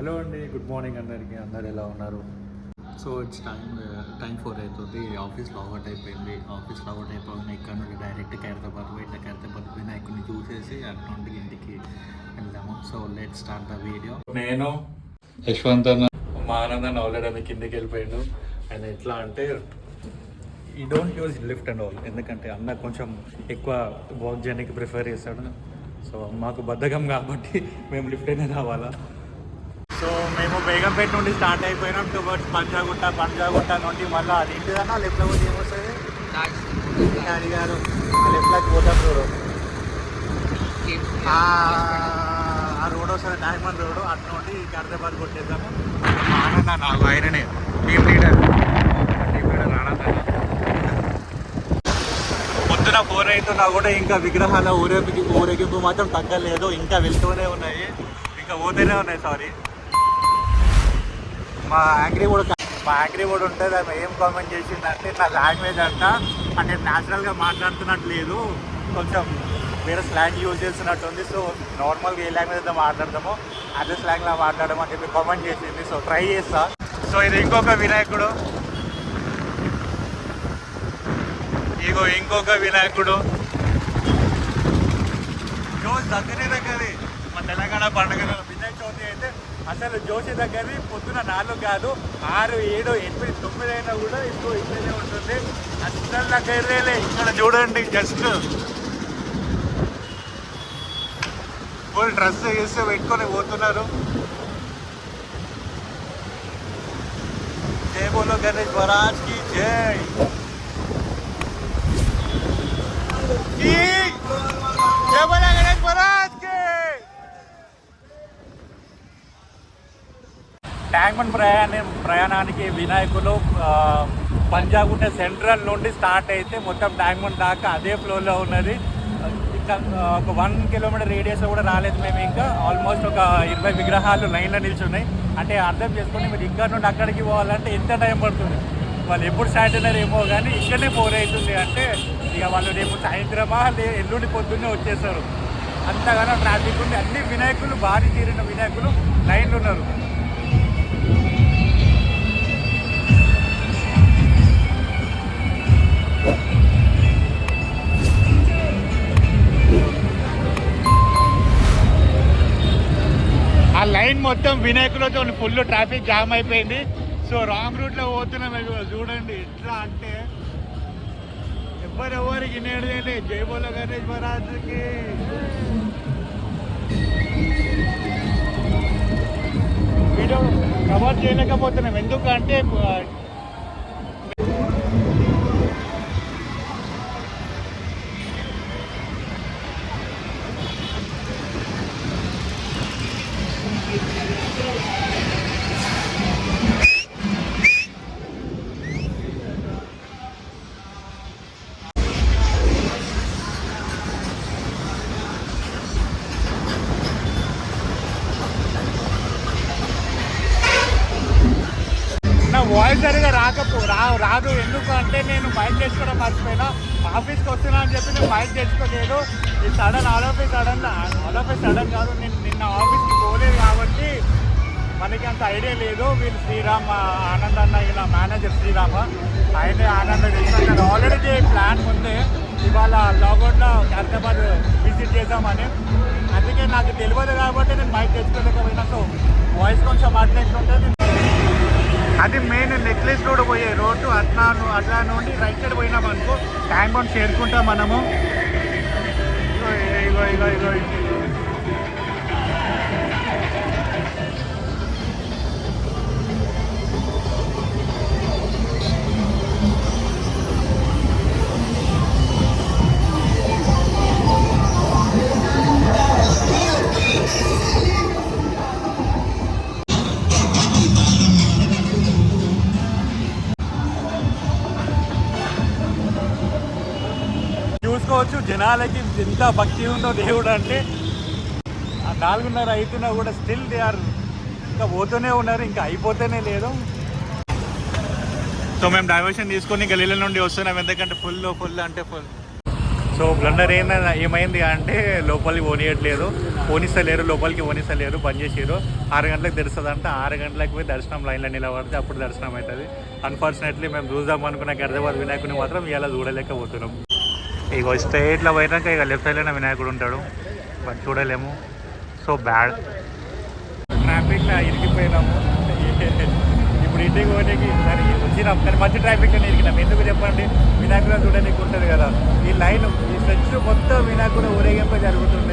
Hello అండి, good morning అందరికీ. అందరు ఎలా ఉన్నారు? సో ఇట్స్ టైం 4 అవుతుంది. ఆఫీస్ లాగౌట్ అయిపోయింది. ఆఫీస్ లాగౌట్ అయిపోయింది. ఇక్కడ నుండి డైరెక్ట్ ఖైరతాబాద్ పోయి ఇట్లా ఖైరతాబాద్ వినాయకుడిని చూసేసి అటు నుండి ఇంటికి వెళ్దాము. So let start the video. నేను యశ్వంత్ అన్న మా ఆనంద్ ఆల్రెడీ కిందికి వెళ్ళిపోయాడు. అండ్ ఎట్లా అంటే ఈ don't use lift and all, ఎందుకంటే అన్న కొంచెం ఎక్కువ వాక్ చేయడానికి ప్రిఫర్ చేస్తాడు. సో మాకు బద్ధకం కాబట్టి మేము లిఫ్ట్ అయినా రావాలా. సో మేము బేగంపేట నుండి స్టార్ట్ అయిపోయినాం టువర్డ్స్ పంజాగుట్ట నుండి మళ్ళీ అది ఏంటిదన్నా లెఫ్ట్లో పోతే ఏమొస్తుంది అడిగారు లెఫ్ట్లోకి పోతాం చూడు, ఆ రోడ్ వస్తుంది డైమండ్ రోడ్, అటు నుండి ఖైరతాబాద్ కొట్టేద్దాము. ఆనంద నాకు ఆయననే టీమ్ లీడర్ ఆనంద. పొద్దున 4 అవుతున్నా కూడా ఇంకా విగ్రహాల ఊరేగింపు మాత్రం తగ్గలేదు, ఇంకా వెళ్తూనే ఉన్నాయి, ఇంకా పోతూనే ఉన్నాయి. సారీ, మా యాంగ్రీ బోర్డ్ ఉంటుంది. ఆమె ఏం కామెంట్ చేసిందంటే నా లాంగ్వేజ్ అంట అంటే న్యాచురల్గా మాట్లాడుతున్నట్టు లేదు, కొంచెం వేరే స్లాంగ్ యూజ్ చేస్తున్నట్టుంది. సో నార్మల్గా ఏ లాంగ్వేజ్ అయితే మాట్లాడతామో అదే స్లాంగ్లో మాట్లాడమని చెప్పి కామెంట్ చేసింది. సో ట్రై చేస్తా. సో ఇది ఇంకొక వినాయకుడు, ఇంకొక వినాయకుడు జోష్ దగ్గరే మా తెలంగాణ పండుగ వినాయక చవితి అయితే అసలు జోషి దగ్గర పొద్దున 4 కాదు 6, 7, 8, 9 అయినా కూడా ఇంకో ఇక్కడే ఉంటుంది. అసలు దగ్గరేలే. ఇక్కడ చూడండి, జస్ట్ ఫుల్ డ్రెస్ వేస్తే పెట్టుకొని పోతున్నారు. జై బోలో గణేష్ మహారాజ్ కి జై. జై బోలో గణేష్ మహారాజ్ కి. ట్యాంక్బండ్ ప్రయాణానికి వినాయకులు పంజాగుట్ట సెంట్రల్ నుండి స్టార్ట్ అయితే మొత్తం ట్యాంక్బండ్ దాకా అదే ఫ్లోలో ఉన్నది. ఇంకా ఒక 1 కిలోమీటర్ రేడియస్లో కూడా రాలేదు మేము. ఇంకా ఆల్మోస్ట్ ఒక 20 విగ్రహాలు లైన్లో నిల్చున్నాయి. అంటే అర్థం చేసుకొని మీరు ఇక్కడ నుండి అక్కడికి పోవాలంటే ఎంత టైం పడుతుంది. వాళ్ళు ఎప్పుడు స్టార్ట్ అయినారేమో కానీ ఇక్కడనే 4 అవుతుంది. అంటే ఇక వాళ్ళు రేపు సాయంత్రమా ఎల్లుండి పొద్దున్నే వచ్చేస్తారు. అంతగానో ట్రాఫిక్ ఉంది. అన్ని వినాయకులు భారీ తీరిన వినాయకులు లైన్లు ఉన్నారు. ఆ లైన్ మొత్తం వినాయకులతో ఫుల్ ట్రాఫిక్ జామ్ అయిపోయింది. సో రాంగ్ రూట్లో పోతున్నాం. చూడండి ఎట్లా అంటే ఎవరికి వినేది. జై బోలో గణేష్ మహారాజ్కి. వీడియో కవర్ చేయలేకపోతున్నాం ఎందుకంటే వాయిస్ సరిగా రాదు. ఎందుకు అంటే నేను మైక్ తెచ్చుకోవడం మర్చిపోయినా. ఆఫీస్కి వస్తున్నా అని చెప్పి నేను మైక్ తెచ్చుకోలేదు. ఈ sudden all of A sudden కాదు, నేను నిన్న ఆఫీస్కి పోలేదు కాబట్టి మనకి అంత ఐడియా లేదు. వీళ్ళు శ్రీరామ్ ఆనంద్ అన్న, ఇలా మేనేజర్ శ్రీరామ్ ఆయనే ఆనంద్ తెలిసిన ఆల్రెడీ ప్లాన్ ఉంది ఇవాళ లాగౌట్లో ఖైరతాబాద్ విజిట్ చేద్దామని. అందుకే నాకు తెలియదు కాబట్టి నేను మైక్ తెచ్చుకోలేకపోయినా. సో వాయిస్ కొంచెం అట్లా అది మెయిన్ నెక్లెస్ రోడ్ పోయే రోడ్డు అట్లా నుండి రైట్ సైడ్ పోయినాం అనుకో ట్యాంక్బండ్ చేరుకుంటాం మనము. ఇగో చూసుకోవచ్చు జనాలకి ఎంత భక్తి ఉందో దేవుడు అంటే. 4:30 అవుతున్నా కూడా స్టిల్ దే ఆర్ ఇంకా పోతూనే ఉన్నారు, ఇంకా అయిపోతేనే లేదు. సో మేము డైవర్షన్ తీసుకొని గలీల నుండి వస్తున్నాం, ఎందుకంటే ఫుల్ అంటే ఫుల్. సో బ్లండర్ ఏమైంది అంటే లోపలికి పోనీయట్లేదు. పోనిస్తలేరు, లోపలికి పోనిస్తలేరు, బంద్ చేసారు. 6 గంటలకు తెరుస్తుందంట. 6 గంటలకు పోయి దర్శనం లైన్లో నిలబడితే అప్పుడు దర్శనం అవుతుంది. అన్ఫార్చునేట్లీ మేము చూద్దాం అనుకున్న ఖైరతాబాద్ వినాయకుడిని మాత్రం ఇలా చూడలేకపోతున్నాం. ఇక స్ట్రైట్లో పోయినాక ఇక లెఫ్ట్ సైడ్లోనే వినాయకుడు ఉంటాడు, బట్ చూడలేము. So bad. ట్రాఫిక్లో ఇరికిపోయినాము. ఇప్పుడు ఇంటికి పోనీకి దానికి వచ్చినాం, కానీ మంచి ట్రాఫిక్లో ఇరికినాం. ఎందుకు చెప్పండి, వినాయకుడు చూడడానికి ఉంటుంది కదా. ఈ లైన్, ఈ స్ట్రెచ్ మొత్తం వినాయకుడు ఊరేగింపై జరుగుతుంది.